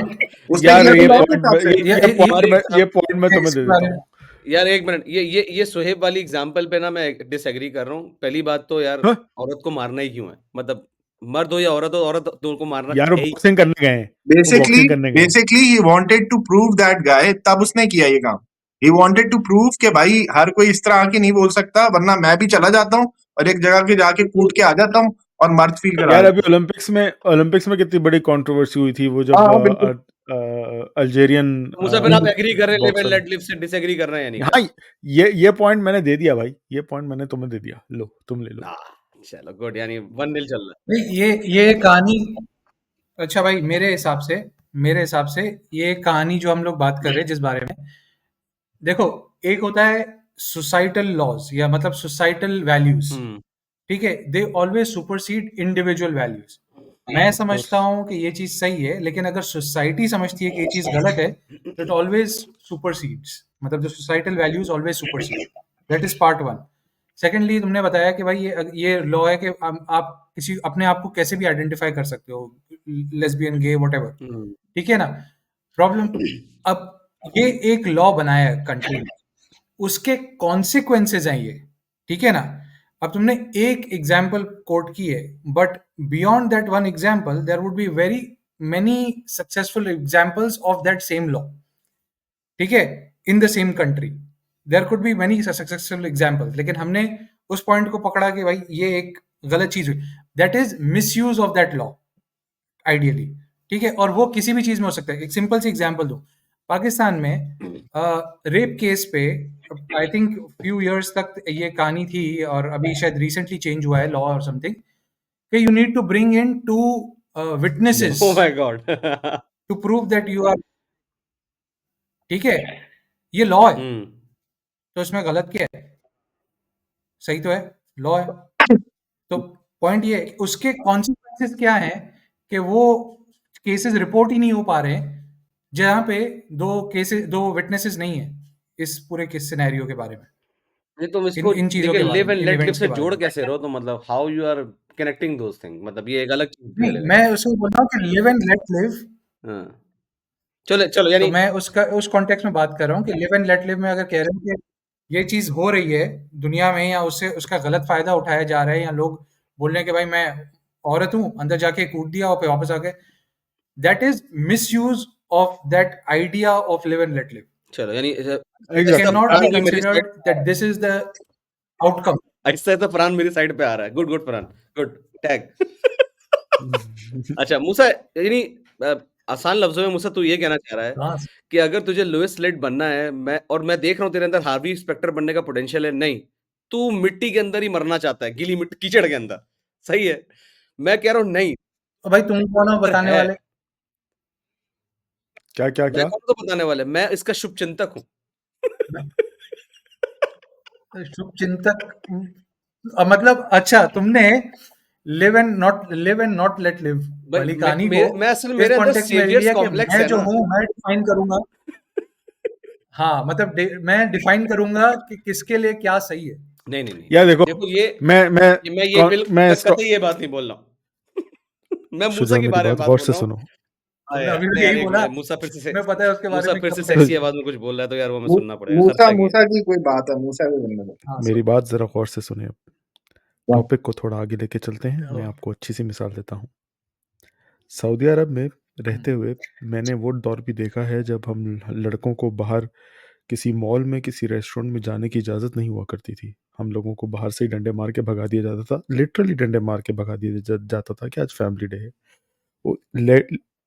उसने यार किया तो ये लॉ के पॉइंट हिसाब से। ये ये पॉइंट मैं तुम्हें इस दे देता बारे में हूँ। यार एक मिनट, ये सुहेब वाली एग्जांपल पे ना मैं डिसएग्री कर रहा हूँ। पहली बात तो यार, हाँ? औरत को मारना ही क्यों है? मतलब मर्द हो या औरत हो, औरत दोनों को मारना यार वो है ही। बॉक्सिंग करने गए हैं, वो बेसिकली बॉक्सिंग करने गए हैं। Basically he wanted to prove that guy, तब उसने किया ये काम। ही वांटेड टू प्रूव कि भाई हर कोई इस तरह आके नहीं बोल सकता, वरना मैं भी चला जाता हूँ और एक जगह के जाके कूट के आ जाता हूँ और मर्द फील करा यार अभी देता ओलंपिक्स में कितनी बड़ी कंट्रोवर्सी हुई थी, वो हूँ। जब हाँ हाँ बिल्कुल। अल्जेरियन मुझे फिर आप एग्री कर रहे हैं, live and boxer. Let live से डिसएग्री कर रहे हैं या नहीं कर हाँ, रहे? ये पॉइंट मैंने दे दिया भाई, ये पॉइंट मैंने तुम्हें दे दिया, लो तुम ले लो। चलो गुड, यानी 1-0 चल रहा है। नहीं, ये कहानी, अच्छा भाई, मेरे हिसाब से ये कहानी जो हम लोग बात कर रहे हैं जिस बारे में, देखो, एक होता है सोसाइटल लॉज या मतलब सोसाइटल वैल्यूज, हम्म ठीक है, they always supersede individual values. मैं ऑफ कोर्स। समझता हूं कि ये चीज सही है, लेकिन अगर सोसाइटी समझती है कि ये चीज गलत है, तो इट ऑलवेज सुपरसीड्स, मतलब जो societal values always supersede. That is part one. Secondly, तुमने बताया कि भाई ये लॉ है कि आप किसी अपने आप को कैसे भी आइडेंटिफाई कर सकते हो, लेस्बियन, गे, व्हाटएवर, हम्म ठीक है ना। प्रॉब्लम, अब ये एक लॉ बनाया है कंट्री में, उसके कॉन्सिक्वेंसेज हैं ये, ठीक है ना। अब तुमने एक एग्जाम्पल कोट की है, but beyond that one example there would be very many successful examples of that same law, ठीक है, in the same country there could be many successful examples, लेकिन हमने उस पॉइंट को पकड़ा कि भाई ये एक गलत चीज हुई, that is miss use of that law ideally, ठीक है। और वो किसी भी चीज में हो सकता है। एक सिंपल सी एग्जांपल दूं, पाकिस्तान में रेप केस पे आई थिंक फ्यू इयर्स तक ये कहानी थी, और अभी शायद रिसेंटली चेंज हुआ है लॉ और समथिंग, कि you need to bring in two witnesses oh my god. To prove that you are, ठीक है, ये लॉ है, हम्म तो इसमें गलत क्या है? सही तो है, लॉ है। तो पॉइंट ये है कि उसके कॉन्सिक्वेंसेस क्या हैं, कि वो केसेस रिपोर्ट ही नहीं हो पा रहे हैं जहां पे दो विटनेसेस नहीं है इस पूरे केस सिनेरियो के बारे में, नहीं, तुम इन इसको इन चीजों देखिए, के बारे लिव में, and in let live events से के बारे जोड़ में। कैसे रहे हो? तो मतलब how you are connecting those thing, मतलब ये एक अलग चीज नहीं, मुझे लग रहा मैं उसको बोल रहा हूँ कि लिव एंड लेट लिव, है। हाँ, चलो चलो, तो यानी मैं उस कॉन्टेक्स्ट में बात कर रहा हूँ कि लिव एंड लेट लिव में अगर कह रहे हैं कि ये चीज हो रही है दुनिया में, या उससे उसका गलत फायदा उठाया जा रहा है, या लोग बोल रहे हैं कि भाई मैं औरत हूँ, अंदर जाके कूट दिया और फिर वापस आ गए, that is misuse of that idea of live and let live. चलो, यानी It ऐसा एग्जैक्टली। cannot be फरहान अभी मेरी side, considered that this is the outcome. ऐसा तो फरहान मेरी साइड पे आ रहा है। Good good Farhan, good tag. अच्छा मूसा, यानी अ, आसान लफ्जों में मूसा तू ये कहना चाह रहा है हाँ, कि अगर तुझे लुइस लेट बनना है, मैं देख रहा हूँ तेरे अंदर हार्वी स्पेक्टर बनने का पोटेंशियल है, नहीं, तू मिट्टी के अंदर ही मरना चाहता है, गीली मिट्टी, कीचड़ के अंदर, सही है। मैं कह रहा हूँ नहीं, तो भाई तुम कौन हो अंदर बताने है। वाले? क्या क्या मैं क्या? कौन तो बताने वाले, मैं इसका शुभ चिंतक हूँ। शुभ चिंतक, मतलब अच्छा, तुमने live and not let live भाई वाली कहानी को मैं असल इस मेरे अंदर कॉन्टेक्स्ट में ले सेवियर्स लिया कि कॉम्प्लेक्स मैं है जो ना। हूँ मैं डिफाइन करूंगा। हाँ, मतलब मैं डिफाइन करूंगा कि किसके लिए क्या सही है। नहीं, नहीं, नहीं। यार देखो, देखो ये मैं कतई ये बात नहीं बोल रहा हूँ। मैं मूसा शुजा, की मेरी बारे में बात बात गौर बोल से रहा हूँ। सुनो। हाँ अभी यार, भी नहीं यार, यही एक बोला, मिनट, मूसा फिर से तुम्हें पता है उसके बारे मूसा में फिर कब से कहेगा। सेक्सी आवाज में कुछ बोल रहा है, तो यार वो हमें सुनना पड़ेगा, मूसा खतरा की। मूसा की कोई बात है, मूसा को बोलने दो। हाँ, मेरी सो बात जरा गौर से सुनिए। क्या? टॉपिक को थोड़ा आगे लेके चलते हैं। मैं आपको अच्छी सी मिसाल देता हूँ। सऊदी अरब में रहते हुए मैंने वो दौर भी देखा है जब हम लड़कों को बाहर किसी मॉल में, किसी रेस्टोरेंट में जाने की इजाज़त नहीं हुआ करती थी। हम लोगों को बाहर से ही डंडे मार के भगा दिया जाता था, लिटरली डंडे मार के भगा दिया जाता था कि आज फैमिली डे है। वो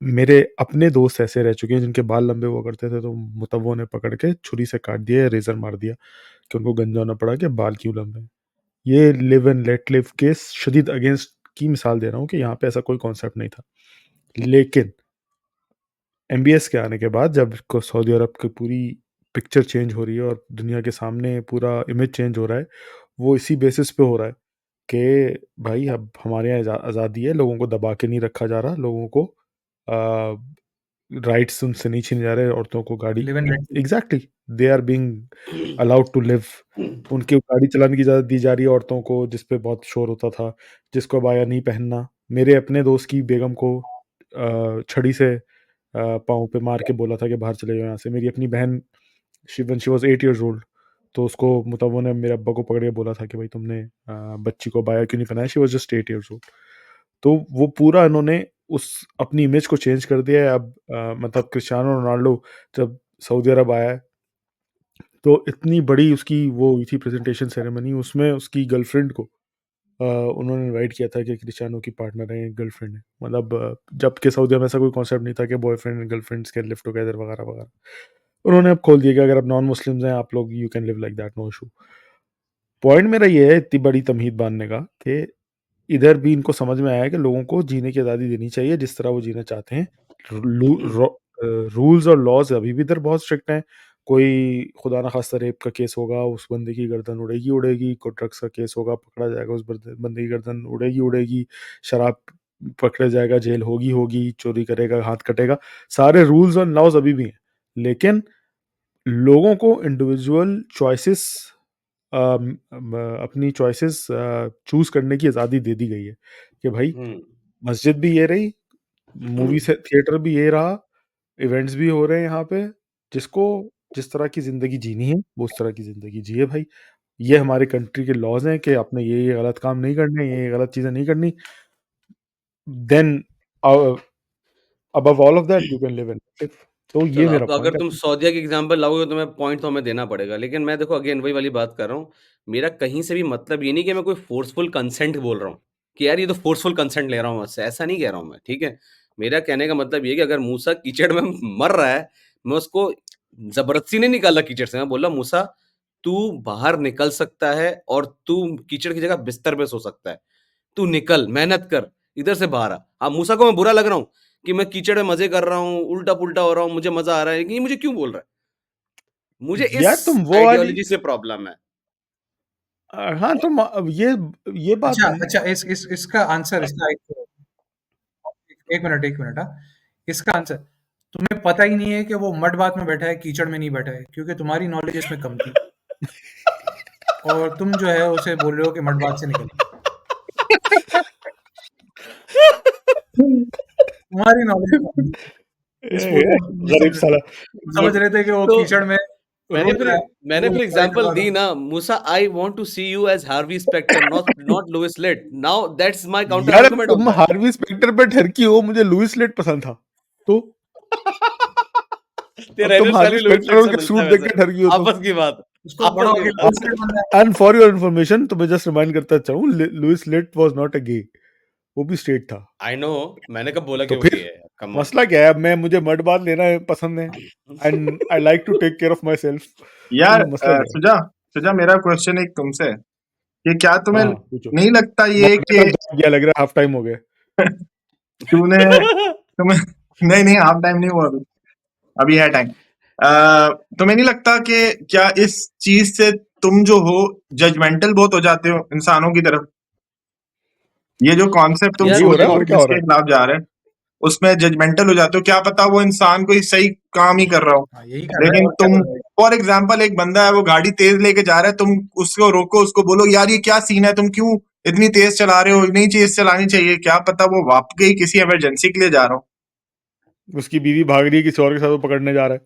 मेरे अपने दोस्त ऐसे रह चुके हैं जिनके बाल लंबे हुआ करते थे, तो मुतव्वो ने पकड़ के छुरी से काट दिया या रेजर मार दिया कि उनको गंजाना पड़ा कि बाल क्यों लंबे हैं। ये लिव एंड लेट लिव के शदीद अगेंस्ट की मिसाल दे रहा हूँ कि यहाँ पे ऐसा कोई कॉन्सेप्ट नहीं था। लेकिन एमबीएस के आने के बाद जब सऊदी अरब की पूरी पिक्चर चेंज हो रही है और दुनिया के सामने पूरा इमेज चेंज हो रहा है, वो इसी बेसिस पे हो रहा है कि भाई अब हमारे यहाँ आज़ादी है, लोगों को दबा के नहीं रखा जा रहा, लोगों को राइट्स उनसे नहीं छीने जा रहे, औरतों को गाड़ी, live and let exactly, they are being allowed to live. उनकी गाड़ी चलाने की इजाज़त दी जा रही है औरतों को, जिस पे बहुत शोर होता था, जिसको बाया नहीं पहनना। मेरे अपने दोस्त की बेगम को छड़ी से पाँव पे मार के बोला था कि बाहर चले जाओ यहाँ से। मेरी अपनी बहन when she was 8 years old, तो उसको मुतव्वो ने मेरे अब्बा को पकड़ के बोला था कि भाई तुमने बच्ची को बाया क्यों नहीं पहनाया, she was just 8 years old. तो वो पूरा इन्होंने उस अपनी इमेज को चेंज कर दिया है। अब मतलब क्रिस्टियानो रोनाल्डो जब सऊदी अरब आया है, तो इतनी बड़ी उसकी वो हुई थी प्रेजेंटेशन सेरेमनी, उसमें उसकी गर्लफ्रेंड को उन्होंने इनवाइट किया था कि क्रिस्टियानो की पार्टनर है, गर्लफ्रेंड है। मतलब जबकि सऊदी में ऐसा कोई कॉन्सेप्ट नहीं था कि boyfriend and girlfriends can live together वगैरह वगैरह। उन्होंने अब खोल दिया कि अगर आप नॉन मुस्लिम्स हैं, आप लोग you can live like that, no issue. Point मेरा ये है इतनी बड़ी तमहीद बांधने का कि इधर भी इनको समझ में आया है कि लोगों को जीने की आज़ादी देनी चाहिए जिस तरह वो जीना चाहते हैं। रूल्स और लॉज अभी भी इधर बहुत स्ट्रिक्ट हैं। कोई खुदा ना खास्ता रेप का केस होगा, उस बंदे की गर्दन उड़ेगी उड़ेगी। कोई ड्रग्स का केस होगा, पकड़ा जाएगा, उस बंदे की गर्दन उड़ेगी उड़ेगी। शराब पकड़ा जाएगा, जेल होगी होगी। चोरी करेगा, हाथ कटेगा। सारे रूल्स और लॉज अभी भी हैं, लेकिन लोगों को इंडिविजुअल चॉइसेस, अपनी चॉइसेस चूज करने की आज़ादी दे दी गई है कि भाई मस्जिद भी ये रही, मूवी से थिएटर भी ये रहा, इवेंट्स भी हो रहे हैं यहाँ पे। जिसको जिस तरह की जिंदगी जीनी है वो उस तरह की जिंदगी जिए भाई। ये हमारे कंट्री के लॉज हैं कि आपने ये गलत काम नहीं करने, ये गलत चीजें नहीं करनी। Then above all of that you can live in. तो ये चलो, मेरा अब अगर पॉइंट तुम है। सऊदीया की एग्जांपल लाओगे तो मैं पॉइंट तो हमें देना पड़ेगा, लेकिन मैं देखो अगेन वही वाली बात कर रहा हूँ। मेरा कहीं से भी मतलब ये नहीं कि मैं कोई फोर्सफुल कंसेंट बोल रहा हूँ कि यार ये तो फोर्सफुल कंसेंट ले रहा हूँ मुझसे, ऐसा नहीं कह रहा हूँ मैं, ठीक है। मेरा कहने का मतलब ये है कि अगर मूसा कीचड़ में मर रहा है, मैं उसको जबरदस्ती नहीं निकाला कीचड़ से। मैं बोला मूसा तू बाहर निकल सकता है और तू कीचड़ की जगह बिस्तर पे सो सकता है, तू निकल, मेहनत कर, इधर से बाहर आ। हाँ, मूसा को मैं बुरा लग रहा हूँ कि मैं कीचड़ में मजे कर रहा हूँ, उल्टा पुल्टा हो रहा हूँ, मुझे मजा आ रहा है, लेकिन ये मुझे क्यों बोल रहा है? मुझे इस यार तुम वो वाली, आइडियोलॉजी से प्रॉब्लम है। हाँ तुम ये बात अच्छा है। अच्छा, इसका आंसर, इसका एक मिनट, एक मिनट। हाँ, इसका आंसर तुम्हें पता ही नहीं है कि वो मड बात में बैठा है, कीचड़ में नहीं बैठा है, क्योंकि तुम्हारी नॉलेज इसमें कम थी और तुम जो है उसे बोल रहे हो कि मड बात से निकल। तुम्हारी नॉलेज कम थी। इस पूरे गरीब साला। समझ रहे थे कि वो तो कीचड़ में मैंने रोल फिर रहा है, मैंने वो फिर ट्राई एग्जांपल करवा दी दो। ना, Moosa I want to see you as Harvey Specter, not Louis Litt. Now that's my counter यार आर्गुमेंट ऑन तुम दैट। हार्वी स्पेक्टर पे ठरकी हो, मुझे लुइस लेट पसंद था। तो अब तेरा तुम हेयर स्टाइल हार्वी भी लुइस स्पेक्टर लेट और से के मिलता सूट है देख वैसे। के ठरकी हो तुम। आपस की बात, उसको आपस बड़ा की होके बात। लुइस लेट बनना है। एंड फॉर योर इन्फॉर्मेशन, तो मैं जस्ट रिमाइंड करता चाहूँ, Louis Litt was not a gay, वो भी स्ट्रेट था। आई नो, मैंने कब बोला कि तो वो फिर गे है? Come on. मसला क्या है? अब मैं, मुझे मर्द बात लेना पसंद है, and I like to take care of myself. यार तो मसला क्या है? सुजा सुजा, मेरा क्वेश्चन एक तुमसे है कि क्या तुम्हें हाँ पूछो। नहीं लगता मैं ये गया कि था, दौड़ गया, लग रहा है हाफ टाइम हो गया। तूने तुम्हें नहीं नहीं, हाफ टाइम नहीं हुआ अभी, अभी है टाइम। तुम्हें नहीं लगता कि क्या इस चीज से तुम जो हो जजमेंटल बहुत हो जाते हो इंसानों की तरफ? ये जो कॉन्सेप्ट तुम यही यार हो सोच रहा रहे है, हो और क्या हो जिसके रहा है? खिलाफ जा रहे हैं, उसमें जजमेंटल हो जाते हो, क्या पता वो इंसान कोई सही काम ही कर रहा हो, हाँ, यही कर रहा है लेकिन और क्या तुम कर रहा है। फॉर एग्जाम्पल एक बंदा है वो गाड़ी तेज लेके जा रहा है, तुम उसको रोको, उसको बोलो यार ये क्या सीन है, तुम क्यों इतनी तेज चला रहे हो, नहीं तेज चलानी चाहिए, क्या पता वो वाकई किसी इमरजेंसी के लिए जा रहा हो, उसकी बीवी भाग रही है किसी और के साथ, वो पकड़ने जा रहा है,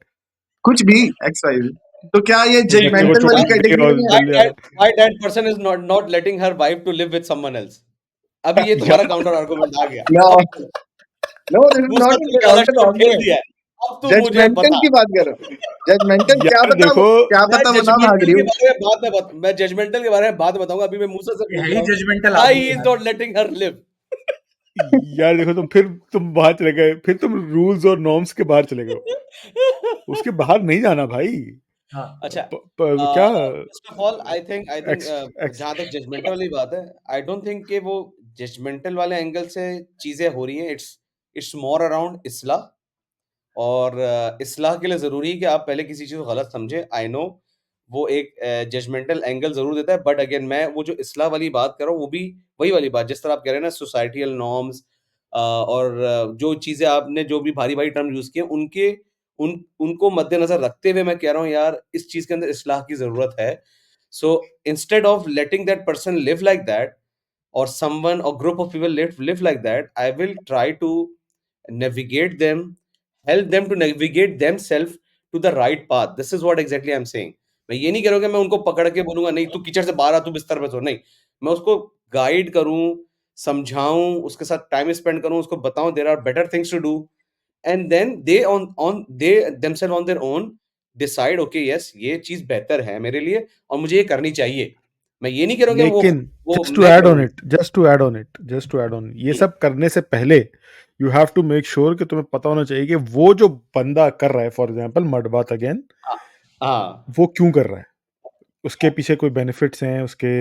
कुछ भी एक्स वाई। तो क्या ये वो बच्चे को जजमेंटल चोट वाली लग गई कैटेगरी में और नहीं why जल्दी आ that रहा why that person is not letting her wife to live with someone else? अभी ये है तुम्हारा यार। काउंटर आर्गुमेंट आ गया। नो अब बोलो, नो, दिस इज दूसरा नॉट इन तूने ज्यादा काउंटर शॉट खेल आर्गुमेंट, दिया है, अब तू मुझे जजमेंटल बता। की बात करो, जजमेंटल यार देखो, क्या मैं पता वो ना भाग जजमेंटल रही के हो। बारे में मैं जजमेंटल के बारे में बाद में बताऊंगा, अभी मैं मूसा से ये पूछ है रहा ही हूँ जजमेंटल why आदमी he is यार। not letting her live। यार देखो, तुम बाहर चले गए, फिर तुम रूल्स और नॉर्म्स के बाहर चले गए हो। उसके बाहर नहीं जाना भाई। हाँ, अच्छा, क्या first of all I think x x जहां तक जजमेंटल वाली बात है, आई डोंट थिंक कि वो जजमेंटल वाले एंगल से चीजें हो रही हैं। इट्स मोर अराउंड इस्लाह, और इस्लाह के लिए ज़रूरी है कि आप पहले किसी चीज़ को गलत समझें। आई नो वो एक जजमेंटल एंगल ज़रूर देता है, बट अगेन मैं वो जो इस्लाह वाली बात कर रहा हूँ, वो भी वही वाली बात जिस तरह आप कह रहे हैं ना, सोसाइटियल नॉर्म्स और जो चीज़ें आपने जो भी भारी-भारी टर्म यूज़ किए, उनको मद्देनज़र रखते हुए मैं कह रहा हूँ यार इस चीज़ के अंदर इस्लाह की ज़रूरत है। So instead of letting that person live like that, or someone or group of people live like that, I will try to navigate them, help them to navigate themselves to the right path. This is what exactly I'm saying. मैं ये नहीं कह रहा हूँ कि मैं उनको पकड़ के बोलूंगा नहीं तू कीचड़ से बाहर आ, तू बिस्तर पे सो, नहीं। मैं उसको गाइड करूँ, समझाऊं, उसके साथ टाइम स्पेंड करूं, उसको बताऊं there are better things to do, and then they themselves on their own decide okay yes ये चीज बेहतर है मेरे लिए और मुझे ये करनी चाहिए। मैं ये नहीं कह रहा हूँ कि लेकिन वो जस्ट टू मैं ऐड ऑन करूंगा। It just to add on it just to add on ये सब करने से पहले you have to make sure कि तुम्हें पता होना चाहिए कि वो जो बंदा कर रहा है, फॉर एग्जांपल मड बात अगेन, हाँ, वो क्यों कर रहा है, उसके पीछे कोई बेनिफिट्स हैं, उसके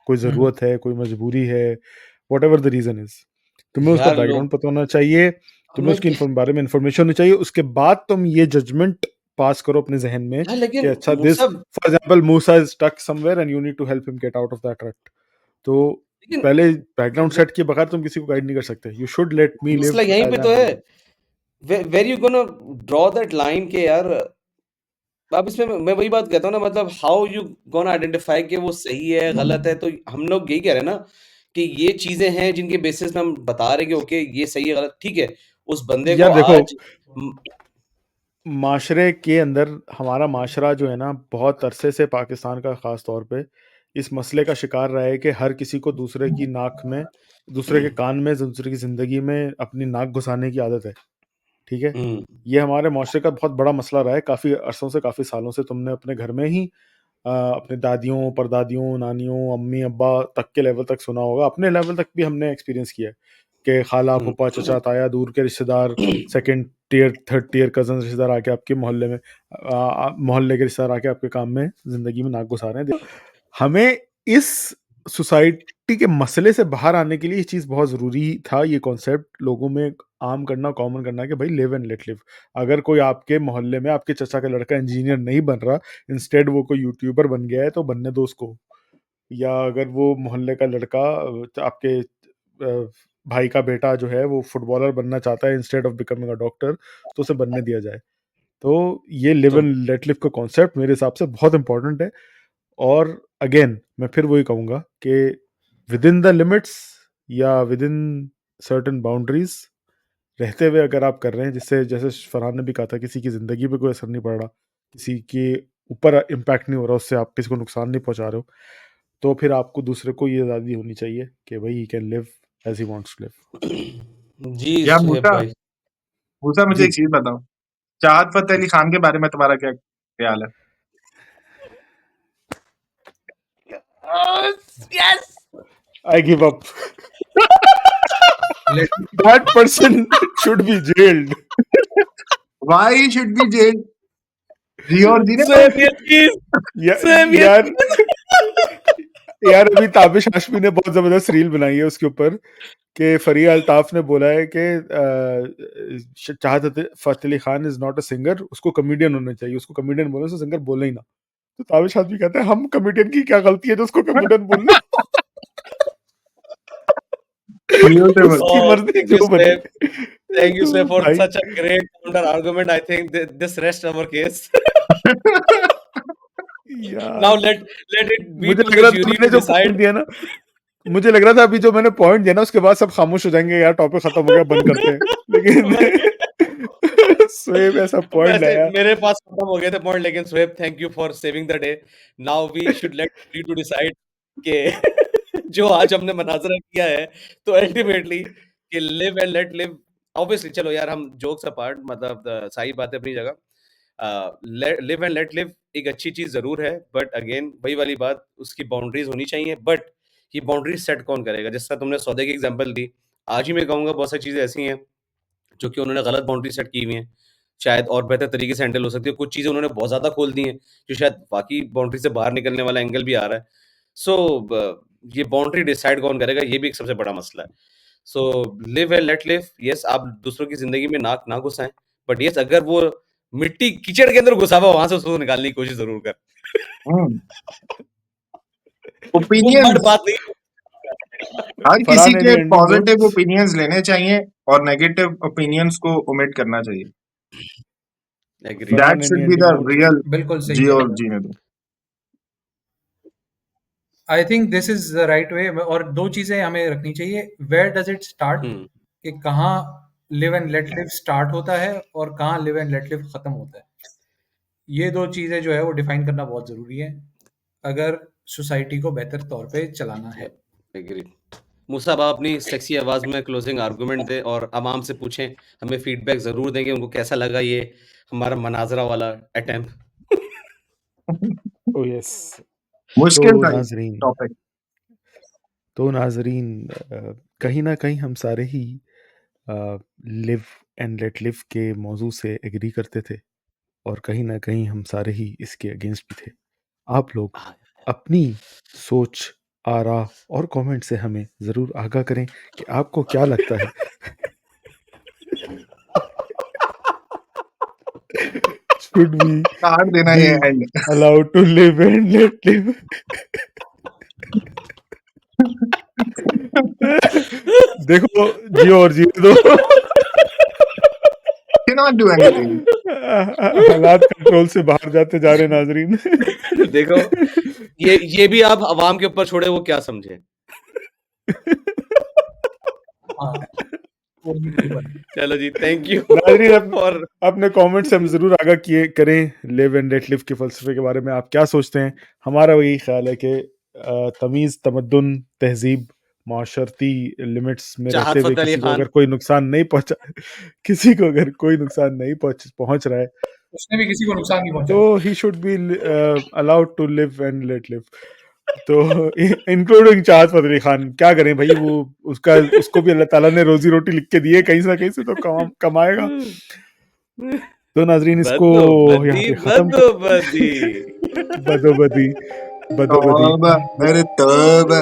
कोई ज़रूरत है, कोई मजबूरी है, व्हाटएवर द रीजन इज, तुम्हें उसका यार लोग बैकग्राउंड पता होना चाहिए, तुम्हें हमें उसके बारे में इंफॉर्मेशन होनी चाहिए, उसके बाद तुम ये जजमेंट पास करो अपने जहन में यार कि लेकिन अच्छा this, Musa, for example Musa is stuck somewhere and you need to help him get out of that rut. तो लेकिन पहले बैकग्राउंड सेट किए बगैर तुम किसी को गाइड नहीं कर सकते। यू शुड लेट मी मसला लिव यहीं एज पे आई तो एम है, living. Where you gonna draw that line के यार। अब इसमें मैं वही बात कहता हूँ ना, मतलब हाउ यू गोना आइडेंटिफाई कि वो सही है गलत है। तो हम लोग यही कह रहे हैं ना कि ये चीजें हैं जिनके बेसिस पे हम बता रहे हैं कि ओके ये सही है गलत, ठीक है। उस बंदे को यार देखो, आज माशरे के अंदर हमारा माशरा जो है ना, बहुत अरसे से पाकिस्तान का ख़ास तौर पे इस मसले का शिकार रहा है कि हर किसी को दूसरे की नाक में, दूसरे के कान में, दूसरे की ज़िंदगी में अपनी नाक घुसाने की आदत है, ठीक है? ये हमारे माशरे का बहुत बड़ा मसला रहा है काफ़ी अरसों से, काफ़ी सालों से। तुमने अपने घर में ही अपने दादियों, परदादियों, नानियों, अम्मी-अब्बा तक के लेवल तक सुना होगा, अपने लेवल तक भी हमने एक्सपीरियंस किया है कि खाला, फूफा, चचा, ताया, दूर के रिश्तेदार, second tier, third tier cousins रिश्तेदार आके आपके मोहल्ले में, मोहल्ले के रिश्तेदार आके आपके काम में, ज़िंदगी में नाक घुसा रहे हैं। हमें इस सोसाइटी के मसले से बाहर आने के लिए ये चीज़ बहुत ज़रूरी था, ये कॉन्सेप्ट लोगों में आम करना, कॉमन करना कि भाई लिव एंड लेट लिव। अगर कोई आपके मोहल्ले में आपके चचा का लड़का इंजीनियर नहीं बन रहा, इंस्टेड वो कोई यूट्यूबर बन गया है, तो बनने दो उसको। या अगर वो मोहल्ले का लड़का आपके भाई का बेटा जो है वो फुटबॉलर बनना चाहता है instead of becoming a doctor, तो उसे बनने दिया जाए। तो ये लिव तो एंड लेट लिव का कॉन्सेप्ट मेरे हिसाब से बहुत इंपॉर्टेंट है। और अगेन मैं फिर वही कहूँगा कि विद इन द लिमिट्स या विद इन सर्टेन बाउंड्रीज रहते हुए अगर आप कर रहे हैं, जिससे जैसे फरहान ने भी कहा था किसी की ज़िंदगी पे कोई असर नहीं पड़ रहा, किसी के ऊपर इम्पैक्ट नहीं हो रहा, उससे आप किसी को नुकसान नहीं पहुंचा रहे हो, तो फिर आपको दूसरे को ये आज़ादी होनी चाहिए कि भाई ही can live as he wants to live. जी यार सुहेब मूसा, भाई, मुझे जी, एक चीज बताओ, चाहत फतेह अली खान के बारे में तुम्हारा क्या ख्याल है? I give up. Let that person should be gelled. Why he should be jailed? जी और जी ने सुहेब ये चीज, सुहेब ये यार यार अभी ताबिश हाशमी ने बहुत जबरदस्त रील बनाई है उसके ऊपर कि फरिया अल्ताफ ने बोला है कि Chahat Fateh Ali Khan is not a singer, उसको कॉमेडियन होना चाहिए, उसको कॉमेडियन बोले, उसको सिंगर बोले ही ना। तो ताबिश हाशमी कहता है हम कॉमेडियन की क्या गलती है जो उसको कॉमेडियन बोलना। Beautiful. उसकी और मर्जी देखिए जो बने। Suhaib, Thank you, sir, for भाई such a great counter argument. I think this rests our case. Now यार let it be मुझे to लग the रहा था jury मैंने to जो decide. पॉइंट दिया ना, मुझे लग रहा था अभी जो मैंने पॉइंट दिया ना उसके बाद सब खामोश हो जाएंगे, यार टॉपिक खत्म हो गया, बंद करते हैं, लेकिन स्वेब ऐसा पॉइंट वैसे लाया। मेरे पास खत्म हो गए थे पॉइंट, लेकिन स्वेब thank you for saving the day. Now we should let you to decide कि जो आज हमने मनाजरा किया है, तो अल्टीमेटली कि live and let live. Obviously चलो यार, हम जोक्स अपार्ट, मतलब सही बात है अपनी जगह. लिव एंड लेट लिव एक अच्छी चीज जरूर है, बट अगेन वही वाली बात, उसकी बाउंड्रीज होनी चाहिए. बट ये बाउंड्रीज सेट कौन करेगा? जैसा तुमने सौदे की एग्जांपल दी, आज ही मैं कहूंगा बहुत सारी चीजें ऐसी हैं जो कि उन्होंने गलत बाउंड्री सेट की हुई हैं, शायद और बेहतर तरीके से हैंडल हो सकती है. कुछ चीज़ें उन्होंने बहुत ज़्यादा खोल दी हैं, जो शायद बाकी बाउंड्री से बाहर निकलने वाला एंगल भी आ रहा है. सो ये बाउंड्री डिसाइड कौन करेगा, ये भी एक सबसे बड़ा मसला है. So live and let live. Yes, आप दूसरों की ज़िंदगी में नाक ना घुसाएँ, बट यस अगर वो मिट्टी कीचड़ के अंदर घुसा हुआ, वहाँ से उसको निकालने की कोशिश ज़रूर कर. वो मड ओपिनियंस, बात नहीं. हर फरहान किसी के any ending positive thoughts? Opinions लेने चाहिए और नेगेटिव ओपिनियंस को ओमिट करना चाहिए. Agree. Farhan that any should be ending the thoughts? Real बिल्कुल सही जियो कह और रहे हो. जीने दो. I think this is the right way. और दो चीजें हमें रखनी चाहिए. वेयर डज इट स्टार्ट, हुँ. कि कहाँ live and let live start होता है और कहाँ लिव एंड लेट लिव खत्म होता है. ये दो चीजें जो है वो डिफाइन करना बहुत जरूरी है अगर सोसाइटी को बेहतर तौर पे चलाना है. एग्री. मूसा साहब, आप अपनी सेक्सी आवाज में क्लोजिंग आर्गुमेंट दें और अवाम से पूछें, हमें फीडबैक जरूर देंगे उनको कैसा लगा ये हमारा मनाजरा वाला अटेम्प्ट. Oh yes. मुश्किल तो था ये नाजरीन टॉपिक. कहीं ना कहीं हम सारे he live and let live के मौजू से एग्री करते थे, और कहीं ना कहीं हम सारे ही इसके अगेंस्ट भी थे. आप लोग अपनी सोच, आरा और कमेंट से हमें ज़रूर आगाह करें कि आपको क्या लगता है. Should we काट देना be ये and. allowed to live and let live? देखो, जियो और जीने दो. Cannot do anything. हालात कंट्रोल से बाहर जाते जा रहे नाजरीन. देखो, ये भी आप अवाम के ऊपर छोड़े, वो क्या समझे. हाँ, वो भी ठीक बात है. चलो जी, थैंक यू नाजरीन फॉर. अपने कमेंट से हम जरूर आगाह किए करें लिव एंड लेट लिव के फलसफे के बारे में. आप क्या सोचते हैं? हमारा वही ख्याल है कि तमीज़, तमद्दुन, तहजीब, माशरती लिमिट्स में चाहत रहते हुए फतेह अली किसी को खान. अगर कोई नुकसान नहीं पहुंचा किसी को अगर कोई नुकसान नहीं पहुंच रहा है, उसने भी किसी को नुकसान नहीं तो पहुंचाया. He should be allowed to live and let live. तो इंक्लूडिंग चाहत फतेह अली खान. क्या करें भाई, वो उसको भी अल्लाह ताला ने रोजी रोटी लिख के दी है, कहीं से तो कमाएगा. तो नाजरीन इसको यहाँ पे खत्म बदोबदी. बदोबदी. तौबा, अरे तौबा.